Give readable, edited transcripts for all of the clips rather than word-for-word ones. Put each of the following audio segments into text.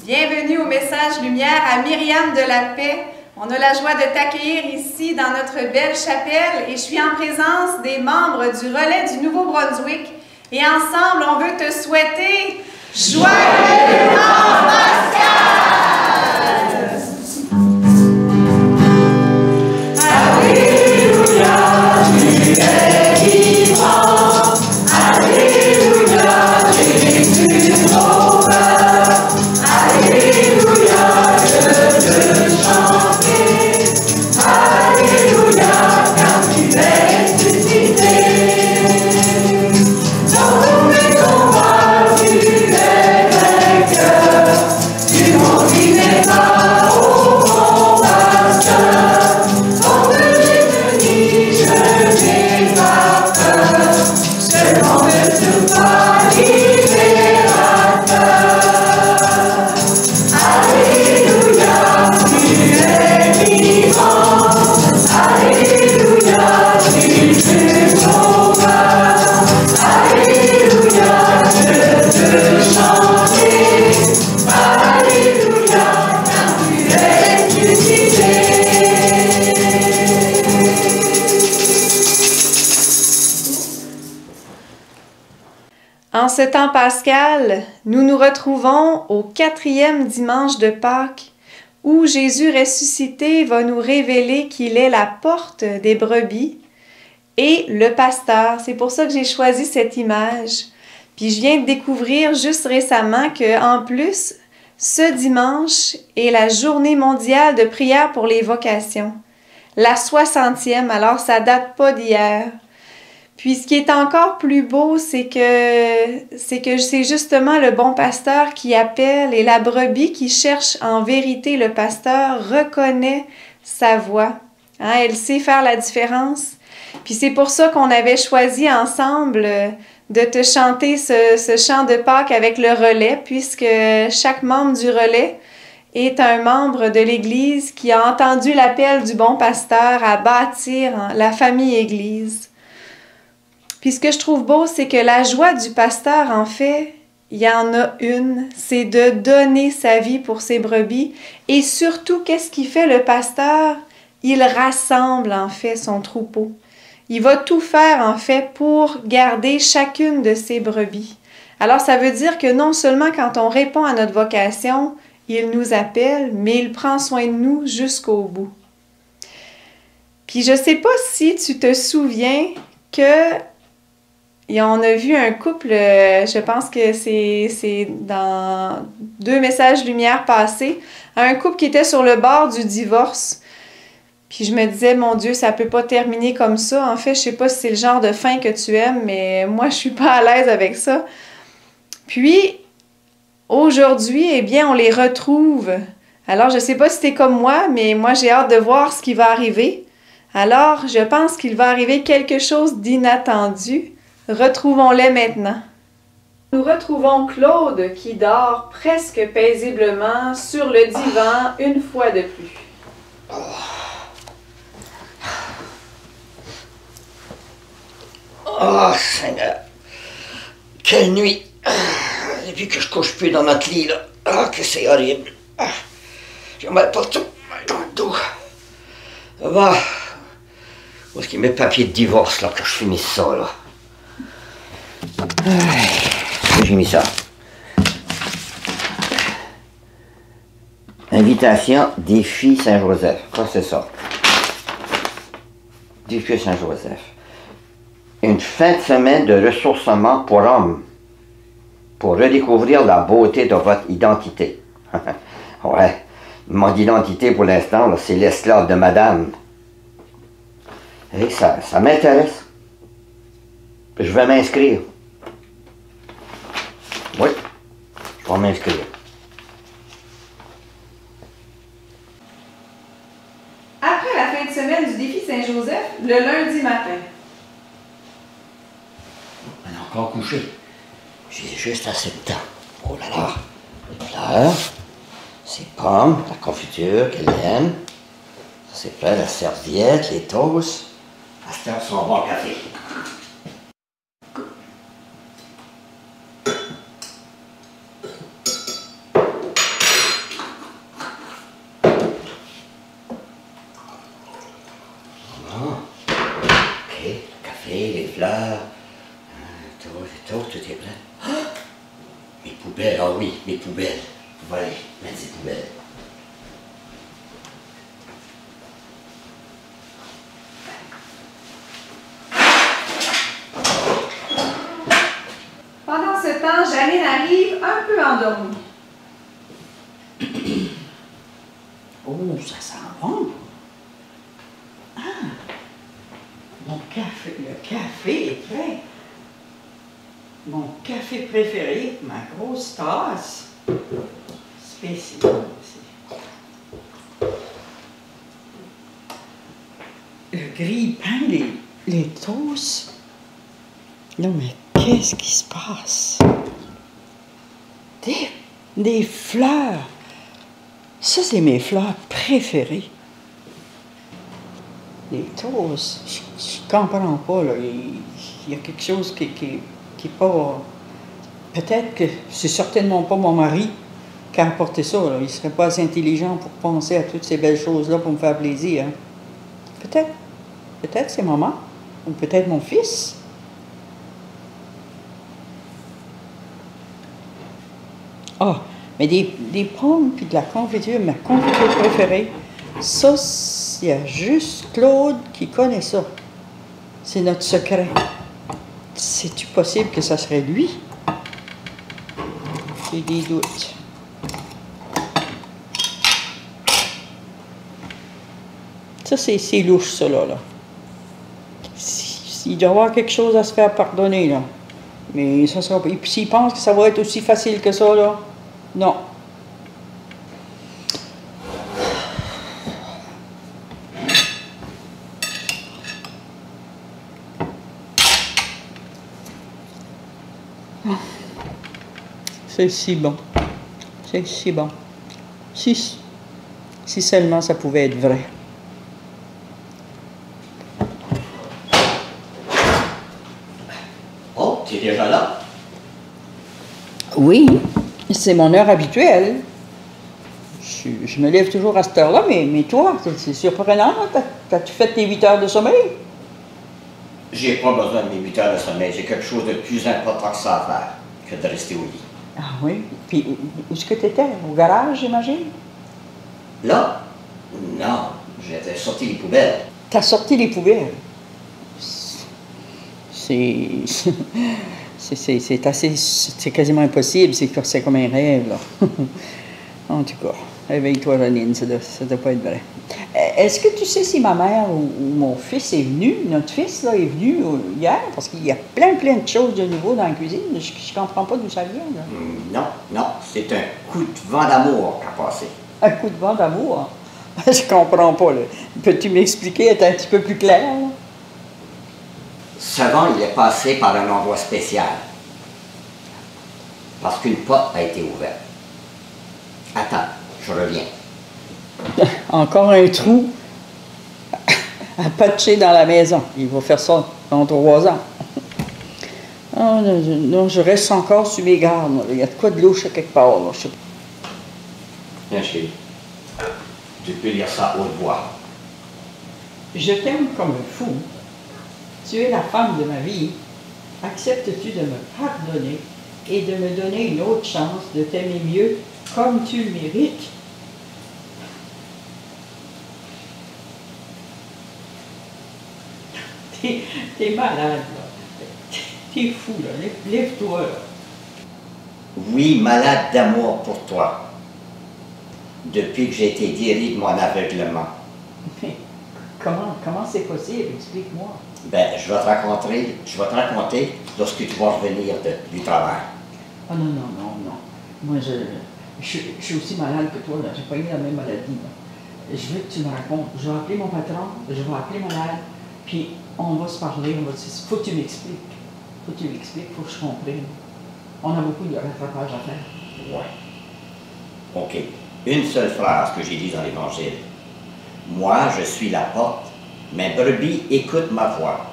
Bienvenue au Message Lumière à Myriam de la Paix. On a la joie de t'accueillir ici dans notre belle chapelle et je suis en présence des membres du relais du Nouveau-Brunswick. Et ensemble, on veut te souhaiter joyeux Pascal! Alléluia, tu es vivant. Alléluia, Jésus sauveur. Alléluia, je veux chanter. Alléluia, car tu es suscité. Dans tous mes combats, tu es vainqueur. Tu m'envies mes pas au bon pasteur. Dans le déni, je n'ai pas peur. Seulement ne te pas libérateur. Alléluia, tu es vivant. Alléluia, Jésus sauveur. Alléluia, je veux chanter. Alléluia, car tu es suscité. En ce temps pascal, nous nous retrouvons au 4e dimanche de Pâques, où Jésus ressuscité va nous révéler qu'il est la porte des brebis et le pasteur. C'est pour ça que j'ai choisi cette image. Puis je viens de découvrir juste récemment qu'en plus, ce dimanche est la journée mondiale de prière pour les vocations. La 60e, alors ça date pas d'hier. Puis ce qui est encore plus beau, c'est que c'est justement le bon pasteur qui appelle et la brebis qui cherche en vérité le pasteur reconnaît sa voix. Hein, elle sait faire la différence. Puis c'est pour ça qu'on avait choisi ensemble de te chanter ce chant de Pâques avec le relais, puisque chaque membre du relais est un membre de l'Église qui a entendu l'appel du bon pasteur à bâtir la famille Église. Puis ce que je trouve beau, c'est que la joie du pasteur, en fait, il y en a une, c'est de donner sa vie pour ses brebis. Et surtout, qu'est-ce qu'il fait le pasteur? Il rassemble, en fait, son troupeau. Il va tout faire, en fait, pour garder chacune de ses brebis. Alors, ça veut dire que non seulement quand on répond à notre vocation, il nous appelle, mais il prend soin de nous jusqu'au bout. Puis je ne sais pas si tu te souviens que et on a vu un couple, je pense que c'est dans 2 messages lumière passés, un couple qui était sur le bord du divorce. Puis je me disais, mon Dieu, ça peut pas terminer comme ça. En fait, je sais pas si c'est le genre de fin que tu aimes, mais moi, je suis pas à l'aise avec ça. Puis, aujourd'hui, eh bien, on les retrouve. Alors, je sais pas si t'es comme moi, mais moi, j'ai hâte de voir ce qui va arriver. Alors, je pense qu'il va arriver quelque chose d'inattendu. Retrouvons-les maintenant. Nous retrouvons Claude qui dort presque paisiblement sur le divan une fois de plus. Oh, Seigneur! Quelle nuit! Depuis que je couche plus dans notre lit, là. Ah, que c'est horrible! J'ai mal partout, dans le dos. Va! Où est-ce qu'il y a mes papiers de divorce, là, que je finisse ça, là? J'ai mis ça. Invitation Défi Saint-Joseph. Quoi c'est ça? Défi Saint-Joseph. Une fin de semaine de ressourcement pour hommes. Pour redécouvrir la beauté de votre identité. Ouais. Mon identité pour l'instant, c'est l'esclave de madame. Et ça m'intéresse. Je vais m'inscrire. Oui, je vais m'inscrire. Après la fin de semaine du défi Saint-Joseph, le lundi matin. On est encore couché. J'ai juste assez de temps. Oh là là. Les fleurs, ces pommes, la confiture qu'elle aime. Ça c'est plein, la serviette, les toasts. À cette heure, son bon café. fleurs. Les toasts, tout est plein. Ah! Mes poubelles, ah oui, mes poubelles. Vous allez mettre ces poubelles. Pendant ce temps, Janine arrive un peu endormie. Oh, ça sent bon. Ah, mon café, le café est prêt. Mon café préféré, ma grosse tasse. Spécial aussi. Le grille-pain, les toasts. Non, mais qu'est-ce qui se passe? Des fleurs. Ça, c'est mes fleurs préférées. Les toasts, je comprends pas, là. Il y a quelque chose qui est pas... Peut-être que c'est certainement pas mon mari qui a apporté ça, là. Il serait pas assez intelligent pour penser à toutes ces belles choses-là pour me faire plaisir. Hein. Peut-être. Peut-être c'est maman. Ou peut-être mon fils. Ah, mais des pommes puis de la confiture, ma confiture préférée, ça, il y a juste Claude qui connaît ça. C'est notre secret. C'est-tu possible que ça serait lui? J'ai des doutes. Ça, c'est louche, ça, là. Il doit y avoir quelque chose à se faire pardonner, là. Mais ça sera pas... Et puis s'il pense que ça va être aussi facile que ça, là, non. C'est si bon. C'est si bon. Si seulement ça pouvait être vrai. Oh, tu es déjà là? Oui, c'est mon heure habituelle. Je me lève toujours à cette heure-là, mais toi, c'est surprenant. T'as-tu fait tes 8 heures de sommeil? J'ai pas besoin de mes 8 heures de sommeil. J'ai quelque chose de plus important que ça à faire que de rester au lit. Ah oui? Puis où est-ce que tu étais? Au garage, j'imagine? Là? Non, j'étais sorti les poubelles. T'as sorti les poubelles. C'est quasiment impossible. C'est comme un rêve, là. En tout cas, réveille-toi, Janine, ça doit pas être vrai. Est-ce que tu sais si ma mère ou mon fils est venu, notre fils, là, est venu hier? Parce qu'il y a plein de choses de nouveau dans la cuisine. Je comprends pas d'où ça vient, là. Non, c'est un coup de vent d'amour qui a passé. Un coup de vent d'amour? Je comprends pas, là. Peux-tu m'expliquer, être un petit peu plus clair, là? Ce vent, il est passé par un endroit spécial. Parce qu'une porte a été ouverte. Attends, je reviens. Encore un trou à patcher dans la maison. Il va faire ça dans 3 ans. Oh, non, je reste encore sur mes gardes. Il y a de quoi de louche à quelque part. Là, je sais pas. Viens, chérie. Tu peux lire ça à haute voix. Je t'aime comme un fou. Tu es la femme de ma vie. Acceptes-tu de me pardonner et de me donner une autre chance de t'aimer mieux comme tu le mérites? T'es malade, là. T'es fou, là. Lève-toi, là. Oui, malade d'amour pour toi. Depuis que j'ai été guéri de mon aveuglement. Mais comment c'est possible? Explique-moi. Ben, je vais te raconter lorsque tu vas revenir du travail. Ah non. Moi, je suis aussi malade que toi, là. J'ai pas eu la même maladie, là. Je veux que tu me racontes. Je vais appeler mon patron, je vais appeler malade, puis on va se parler, faut que tu m'expliques. Faut que je comprenne. On a beaucoup de rattrapage à faire. Ouais. OK. Une seule phrase que j'ai dit dans l'Évangile. Moi, je suis la porte, mes brebis écoutent ma voix.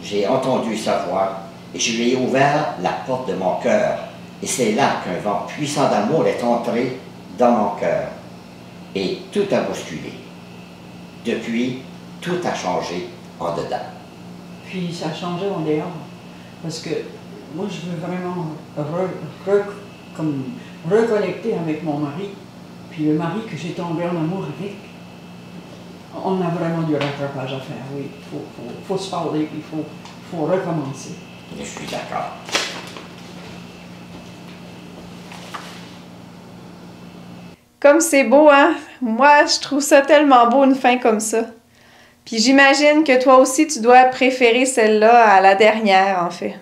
J'ai entendu sa voix et je lui ai ouvert la porte de mon cœur. Et c'est là qu'un vent puissant d'amour est entré dans mon cœur. Et tout a bousculé. Depuis, tout a changé en dedans. puis ça changeait en dehors. Parce que moi, je veux vraiment reconnecter avec mon mari, puis le mari que j'ai tombé en amour avec. On a vraiment du rattrapage à faire, oui. Il faut se parler, puis il faut recommencer. Je suis d'accord. Comme c'est beau, hein? Moi, je trouve ça tellement beau, une fin comme ça. Puis j'imagine que toi aussi, tu dois préférer celle-là à la dernière, en fait.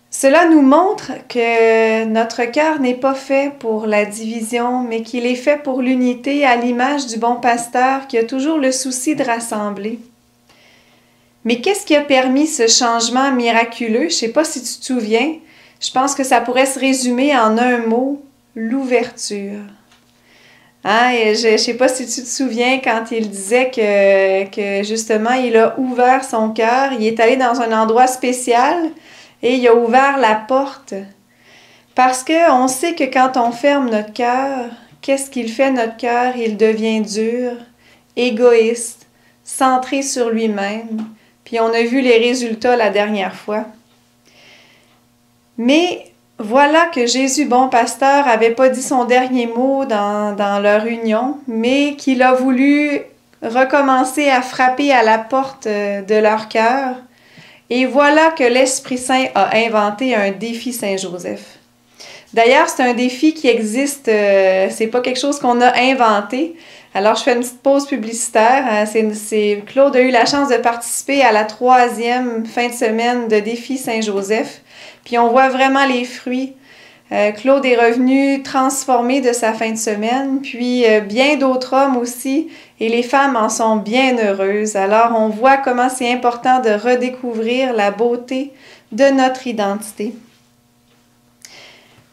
Cela nous montre que notre cœur n'est pas fait pour la division, mais qu'il est fait pour l'unité, à l'image du bon pasteur qui a toujours le souci de rassembler. Mais qu'est-ce qui a permis ce changement miraculeux? Je ne sais pas si tu te souviens. Je pense que ça pourrait se résumer en un mot, l'ouverture. Hein? Et je ne sais pas si tu te souviens quand il disait que justement, il a ouvert son cœur, il est allé dans un endroit spécial et il a ouvert la porte. Parce qu'on sait que quand on ferme notre cœur, qu'est-ce qu'il fait notre cœur? Il devient dur, égoïste, centré sur lui-même. Puis on a vu les résultats la dernière fois. Mais voilà que Jésus, bon pasteur, n'avait pas dit son dernier mot dans leur union, mais qu'il a voulu recommencer à frapper à la porte de leur cœur. Et voilà que l'Esprit Saint a inventé un défi Saint-Joseph. D'ailleurs, c'est un défi qui existe, c'est pas quelque chose qu'on a inventé. Alors, je fais une petite pause publicitaire. Claude a eu la chance de participer à la 3e fin de semaine de défi Saint-Joseph. Puis on voit vraiment les fruits. Claude est revenu transformé de sa fin de semaine, puis bien d'autres hommes aussi, et les femmes en sont bien heureuses. Alors on voit comment c'est important de redécouvrir la beauté de notre identité.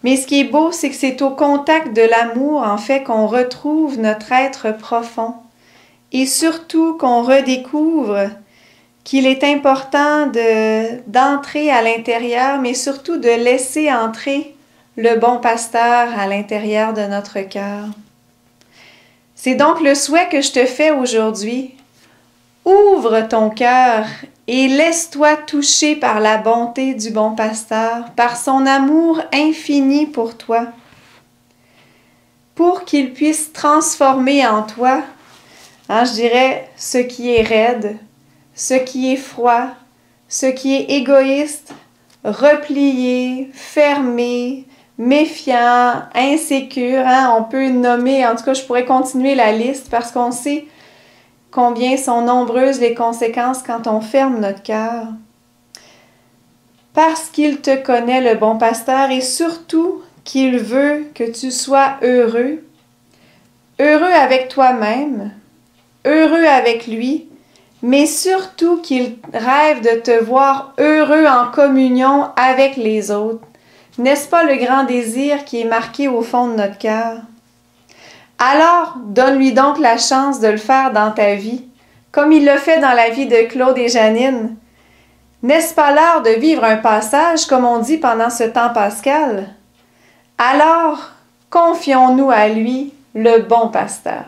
Mais ce qui est beau, c'est que c'est au contact de l'amour, en fait, qu'on retrouve notre être profond. Et surtout qu'on redécouvre qu'il est important d'entrer à l'intérieur, mais surtout de laisser entrer le bon pasteur à l'intérieur de notre cœur. C'est donc le souhait que je te fais aujourd'hui. Ouvre ton cœur et laisse-toi toucher par la bonté du bon pasteur, par son amour infini pour toi, pour qu'il puisse transformer en toi, je dirais, ce qui est raide, ce qui est froid, ce qui est égoïste, replié, fermé, méfiant, insécure. On peut nommer, en tout cas, je pourrais continuer la liste parce qu'on sait combien sont nombreuses les conséquences quand on ferme notre cœur. Parce qu'il te connaît, le bon pasteur, et surtout qu'il veut que tu sois heureux, heureux avec toi-même, heureux avec lui, mais surtout qu'il rêve de te voir heureux en communion avec les autres. N'est-ce pas le grand désir qui est marqué au fond de notre cœur? Alors, donne-lui donc la chance de le faire dans ta vie, comme il le fait dans la vie de Claude et Janine. N'est-ce pas l'heure de vivre un passage, comme on dit pendant ce temps pascal? Alors, confions-nous à lui, le bon pasteur.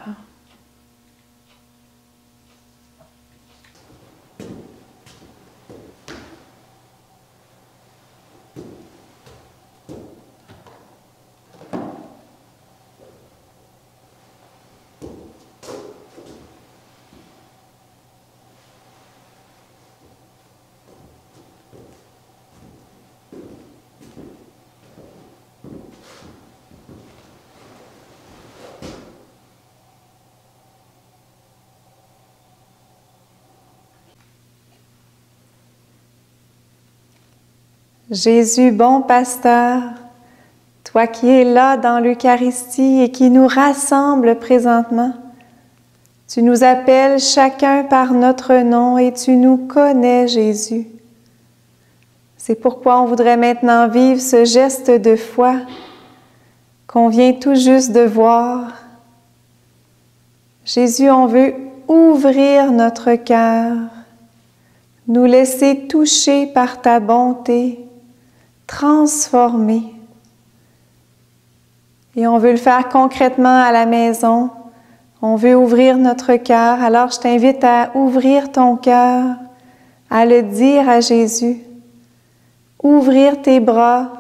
Jésus, bon pasteur, toi qui es là dans l'Eucharistie et qui nous rassemble présentement, tu nous appelles chacun par notre nom et tu nous connais, Jésus. C'est pourquoi on voudrait maintenant vivre ce geste de foi qu'on vient tout juste de voir. Jésus, on veut ouvrir notre cœur, nous laisser toucher par ta bonté, transformer. Et on veut le faire concrètement à la maison. On veut ouvrir notre cœur. Alors, je t'invite à ouvrir ton cœur, à le dire à Jésus. Ouvrir tes bras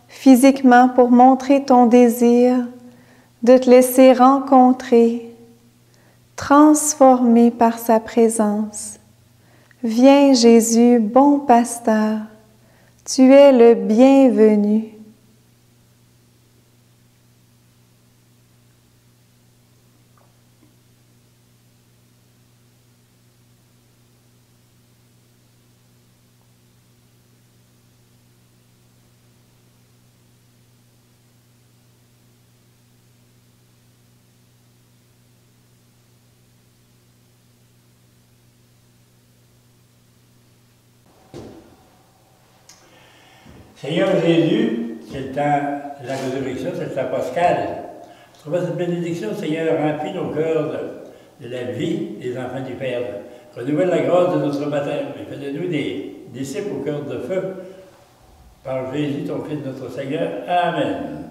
physiquement pour montrer ton désir de te laisser rencontrer, transformé par sa présence. Viens Jésus, bon pasteur, tu es le bienvenu. Seigneur Jésus, c'est le temps de la résurrection, c'est le temps pascal. Trouve cette bénédiction, Seigneur, remplit nos cœurs de la vie des enfants du Père. Renouvelle la grâce de notre baptême et fais de nous des disciples au cœur de feu. Par Jésus, ton Fils, notre Seigneur. Amen.